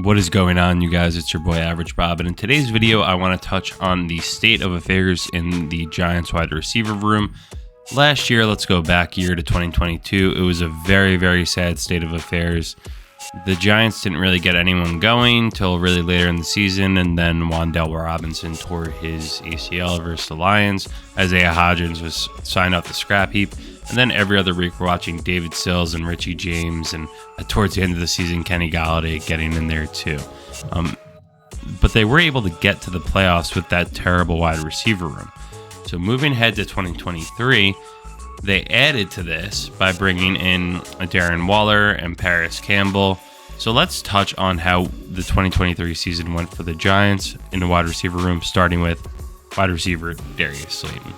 What is going on, you guys? It's your boy Average Bob, and in today's video I want to touch on the state of affairs in the Giants wide receiver room. Last year, let's go back a year to 2022, it was a very sad state of affairs. The Giants didn't really get anyone going till really later in the season, and then Wan'Dale Robinson tore his ACL versus the Lions. Isiah Hodgins was signed off the scrap heap. And then every other week, we're watching David Sills and Richie James, and towards the end of the season, Kenny Golladay getting in there too. But they were able to get to the playoffs with that terrible wide receiver room. So moving ahead to 2023, they added to this by bringing in Darren Waller and Parris Campbell. So let's touch on how the 2023 season went for the Giants in the wide receiver room, starting with wide receiver Darius Slayton.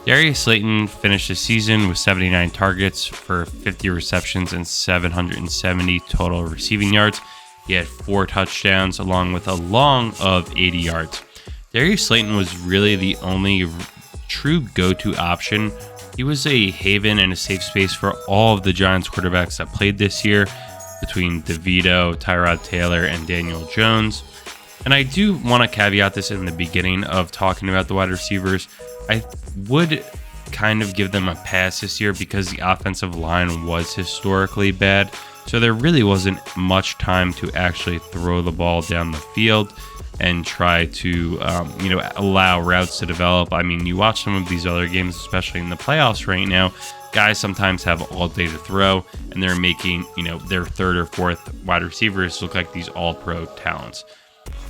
Darius Slayton finished the season with 79 targets for 50 receptions and 770 total receiving yards. He had 4 touchdowns along with a long of 80 yards. Darius Slayton was really the only true go-to option. He was a haven and a safe space for all of the Giants quarterbacks that played this year, between DeVito, Tyrod Taylor, and Daniel Jones. And I do want to caveat this in the beginning of talking about the wide receivers. I would kind of give them a pass this year because the offensive line was historically bad. So there really wasn't much time to actually throw the ball down the field and try to, allow routes to develop. I mean, you watch some of these other games, especially in the playoffs right now, guys sometimes have all day to throw, and they're making, their third or fourth wide receivers look like these all-pro talents.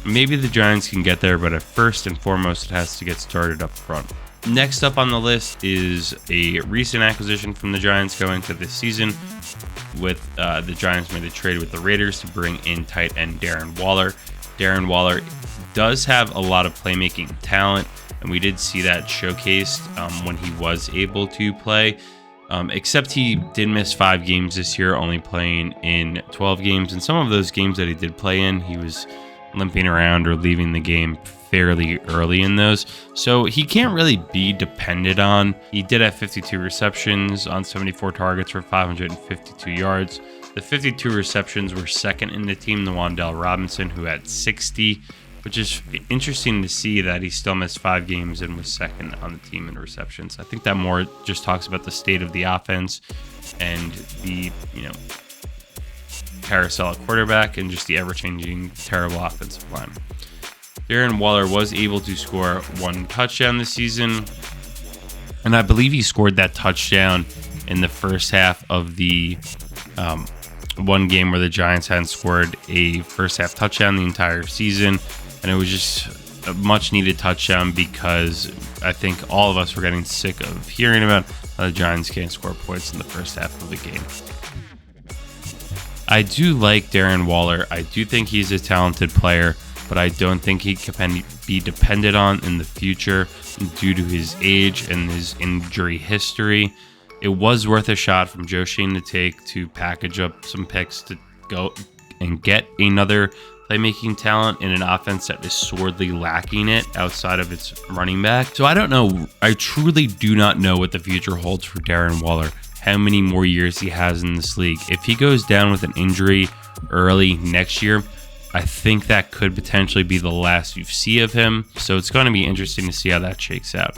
Maybe the Giants can get there, but at first and foremost, it has to get started up front. Next up on the list is a recent acquisition from the Giants going into this season. With the Giants made a trade with the Raiders to bring in tight end Darren Waller. Darren Waller does have a lot of playmaking talent, and we did see that showcased when he was able to play. Except he did miss 5 games this year, only playing in 12 games. And some of those games that he did play in, he was limping around or leaving the game fairly early in those. So he can't really be depended on. He did have 52 receptions on 74 targets for 552 yards. The 52 receptions were second in the team to Wan'Dale Robinson, who had 60, which is interesting to see that he still missed 5 games and was second on the team in receptions. I think that more just talks about the state of the offense and the, carousel at quarterback and just the ever-changing, terrible offensive line. Darren Waller was able to score 1 touchdown this season, and I believe he scored that touchdown in the first half of the one game where the Giants hadn't scored a first half touchdown the entire season, and it was just a much-needed touchdown because I think all of us were getting sick of hearing about how the Giants can't score points in the first half of the game. I do like Darren Waller. I do think he's a talented player, but I don't think he can be depended on in the future due to his age and his injury history. It was worth a shot from Joe Schoen to take to package up some picks to go and get another playmaking talent in an offense that is sorely lacking it outside of its running back. So I don't know. I truly do not know what the future holds for Darren Waller, how many more years he has in this league. If he goes down with an injury early next year, I think that could potentially be the last you see of him. So it's going to be interesting to see how that shakes out.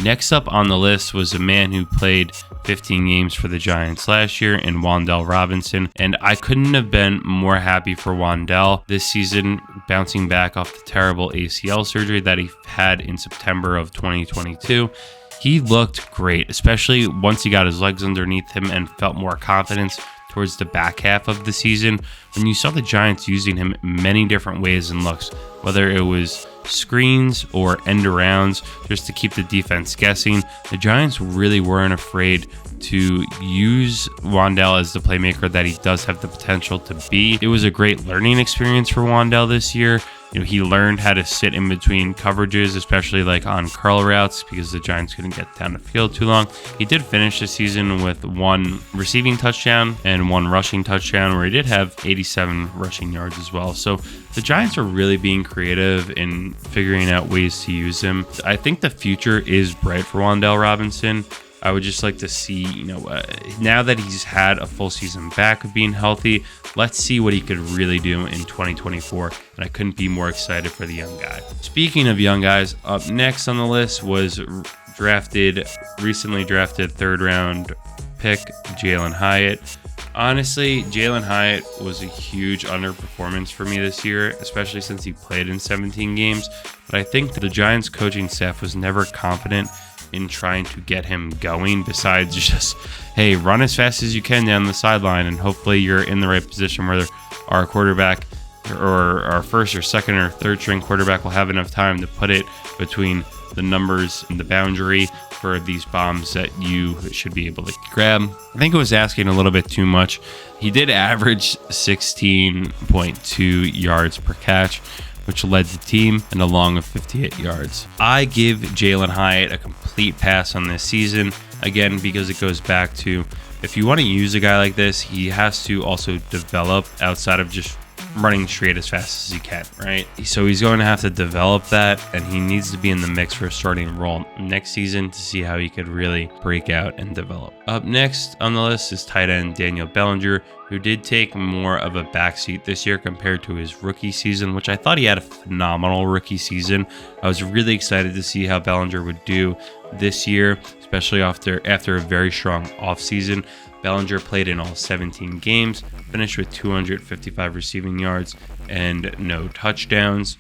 Next up on the list was a man who played 15 games for the Giants last year in Wan'Dale Robinson, and I couldn't have been more happy for Wan'Dale this season, bouncing back off the terrible ACL surgery that he had in September of 2022. He looked great, especially once he got his legs underneath him and felt more confidence towards the back half of the season, when you saw the Giants using him many different ways and looks, whether it was screens or end arounds just to keep the defense guessing. The Giants really weren't afraid to use Wan'Dale as the playmaker that he does have the potential to be. It was a great learning experience for Wan'Dale this year. He learned how to sit in between coverages, especially like on curl routes, because the Giants couldn't get down the field too long. He did finish the season with 1 receiving touchdown and 1 rushing touchdown, where he did have 87 rushing yards as well. So the Giants are really being creative in figuring out ways to use him. I think the future is bright for Wan'Dale Robinson. I would just like to see, now that he's had a full season back of being healthy, let's see what he could really do in 2024. And I couldn't be more excited for the young guy. Speaking of young guys, up next on the list was recently drafted 3rd round pick, Jalin Hyatt. Honestly, Jalin Hyatt was a huge underperformance for me this year, especially since he played in 17 games. But I think the Giants coaching staff was never confident in trying to get him going, besides just, hey, run as fast as you can down the sideline, and hopefully you're in the right position where our quarterback or our first or second or third string quarterback will have enough time to put it between the numbers and the boundary for these bombs that you should be able to grab. I think it was asking a little bit too much. He did average 16.2 yards per catch, which led the team and a long of 58 yards. I give Jalin Hyatt a complete pass on this season, again, because it goes back to, if you want to use a guy like this, he has to also develop outside of just running straight as fast as he can, right? So he's going to have to develop that, and he needs to be in the mix for a starting role next season to see how he could really break out and develop. Up next on the list is tight end Daniel Bellinger, who did take more of a backseat this year compared to his rookie season, which I thought he had a phenomenal rookie season. I was really excited to see how Bellinger would do this year, especially after a very strong offseason. Bellinger played in all 17 games, finished with 255 receiving yards and no touchdowns.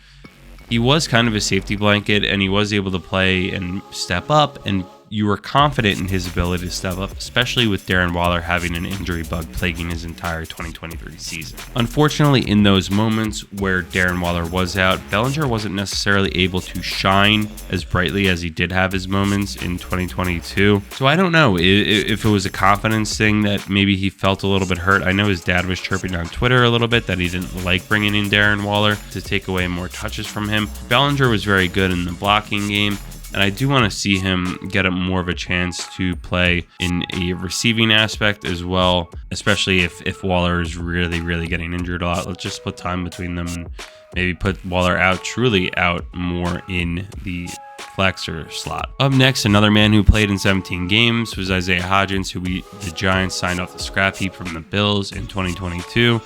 He was kind of a safety blanket, and he was able to play and step up, and you were confident in his ability to step up, especially with Darren Waller having an injury bug plaguing his entire 2023 season. Unfortunately, in those moments where Darren Waller was out, Bellinger wasn't necessarily able to shine as brightly as he did have his moments in 2022. So I don't know if it was a confidence thing that maybe he felt a little bit hurt. I know his dad was chirping on Twitter a little bit that he didn't like bringing in Darren Waller to take away more touches from him. Bellinger was very good in the blocking game, and I do want to see him get more of a chance to play in a receiving aspect as well, especially if Waller is really, really getting injured a lot. Let's just split time between them and maybe put Waller truly out more in the flex or slot. Up next, another man who played in 17 games was Isiah Hodgins, who the Giants signed off the scrap heap from the Bills in 2022.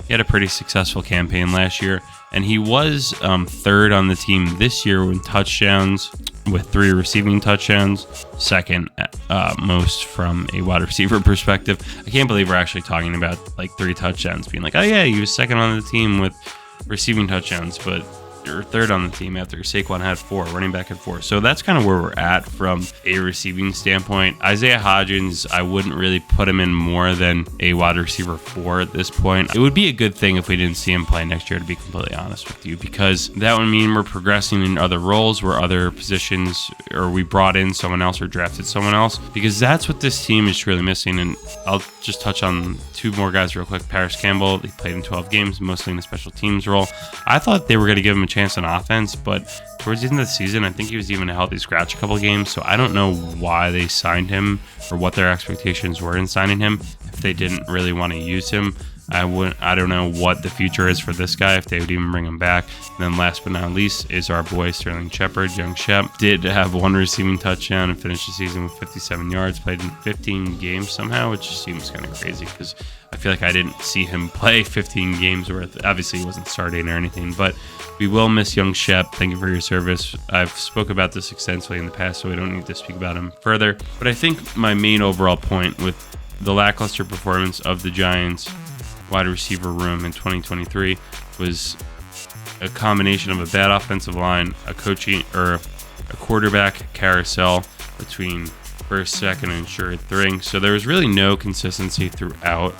He had a pretty successful campaign last year, and he was 3rd on the team this year in touchdowns, with 3 receiving touchdowns, second most from a wide receiver perspective. I can't believe we're actually talking about like 3 touchdowns, being like, oh yeah, he was 2nd on the team with receiving touchdowns, but you're 3rd on the team after Saquon had 4, running back had 4. So that's kind of where we're at from a receiving standpoint. Isiah Hodgins, I wouldn't really put him in more than a wide receiver 4 at this point. It would be a good thing if we didn't see him play next year, to be completely honest with you, because that would mean we're progressing in other roles, where other positions, or we brought in someone else or drafted someone else, because that's what this team is truly missing. And I'll just touch on 2 more guys real quick. Parris Campbell, he played in 12 games, mostly in a special teams role. I thought they were going to give him a chance on offense, but towards the end of the season, I think he was even a healthy scratch a couple games, so I don't know why they signed him or what their expectations were in signing him if they didn't really want to use him. I don't know what the future is for this guy, if they would even bring him back. And then last but not least is our boy Sterling Shepard. Young Shep did have 1 receiving touchdown and finished the season with 57 yards, played in 15 games somehow, which seems kind of crazy because I feel like I didn't see him play 15 games worth. Obviously he wasn't starting or anything, but we will miss young Shep. Thank you for your service. I've spoke about this extensively in the past, so we don't need to speak about him further. But I think my main overall point with the lackluster performance of the Giants wide receiver room in 2023 was a combination of a bad offensive line, a quarterback carousel between first, second, and third string. So there was really no consistency throughout,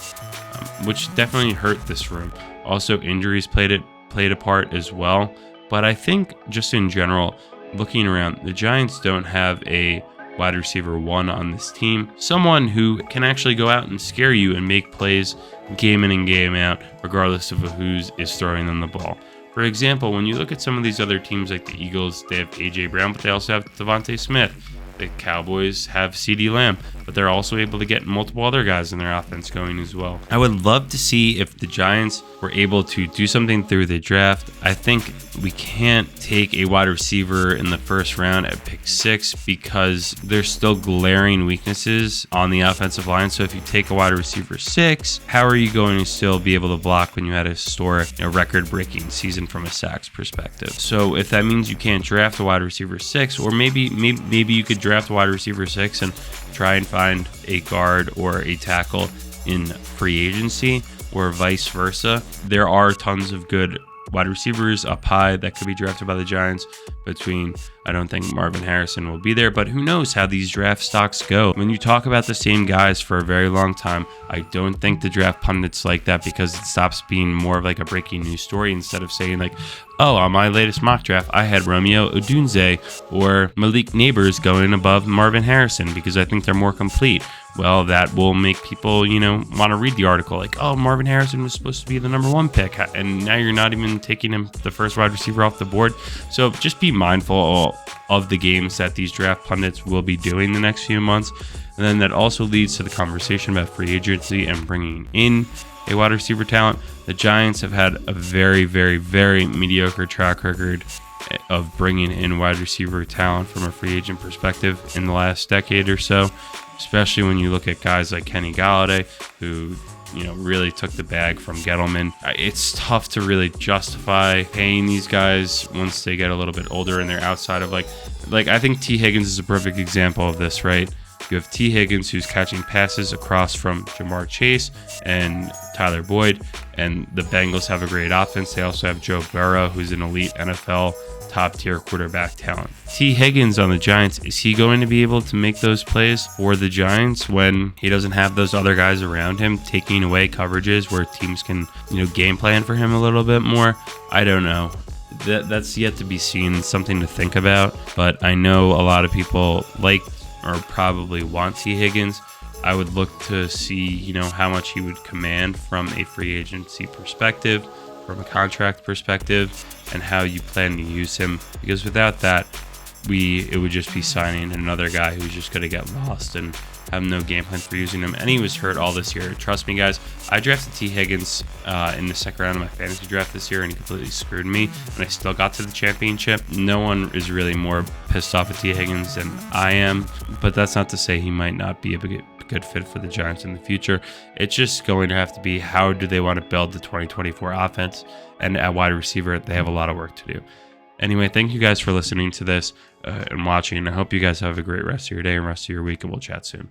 which definitely hurt this room. Also, injuries played a part as well. But I think just in general, looking around, the Giants don't have a wide receiver 1 on this team, someone who can actually go out and scare you and make plays game in and game out, regardless of who is throwing them the ball. For example, when you look at some of these other teams like the Eagles, they have A.J. Brown, but they also have Devontae Smith. the Cowboys have CeeDee Lamb, but they're also able to get multiple other guys in their offense going as well. I would love to see if the Giants were able to do something through the draft. I think we can't take a wide receiver in the first round at pick 6 because there's still glaring weaknesses on the offensive line. So if you take a wide receiver 6, how are you going to still be able to block when you had a historic, record-breaking season from a sacks perspective? So if that means you can't draft a wide receiver 6, or maybe you could draft a wide receiver 6 and try and find a guard or a tackle in free agency, or vice versa. There are tons of good wide receivers up high that could be drafted by the Giants. I don't think Marvin Harrison will be there, but who knows how these draft stocks go. When you talk about the same guys for a very long time, I don't think the draft pundits like that, because it stops being more of like a breaking news story, instead of saying like, oh, on my latest mock draft, I had Romeo Odunze or Malik Neighbors going above Marvin Harrison because I think they're more complete. Well, that will make people, want to read the article like, oh, Marvin Harrison was supposed to be the number 1 pick, and now you're not even taking him the first wide receiver off the board. So just be mindful of the games that these draft pundits will be doing the next few months. And then that also leads to the conversation about free agency and bringing in a wide receiver talent. The Giants have had a very, very, very mediocre track record of bringing in wide receiver talent from a free agent perspective in the last decade or so, especially when you look at guys like Kenny Golladay, who really took the bag from Gettleman. It's tough to really justify paying these guys once they get a little bit older and they're outside of like I think T. Higgins is a perfect example of this, right? You have T. Higgins, who's catching passes across from Jamar Chase and Tyler Boyd, and the Bengals have a great offense. They also have Joe Burrow, who's an elite NFL top-tier quarterback talent. T. Higgins on the Giants, is he going to be able to make those plays for the Giants when he doesn't have those other guys around him taking away coverages where teams can, game plan for him a little bit more? I don't know. That's yet to be seen, something to think about. But I know a lot of people like or probably want T. Higgins. I would look to see, how much he would command from a free agency perspective, from a contract perspective, and how you plan to use him. Because without that, it would just be signing another guy who's just going to get lost and have no game plan for using him. And he was hurt all this year. Trust me, guys. I drafted T. Higgins in the second round of my fantasy draft this year, and he completely screwed me. And I still got to the championship. No one is really more pissed off at T. Higgins than I am. But that's not to say he might not be a good fit for the Giants in the future. It's just going to have to be, how do they want to build the 2024 offense? And at wide receiver, they have a lot of work to do. Anyway, thank you guys for listening to this and watching. I hope you guys have a great rest of your day and rest of your week, and we'll chat soon.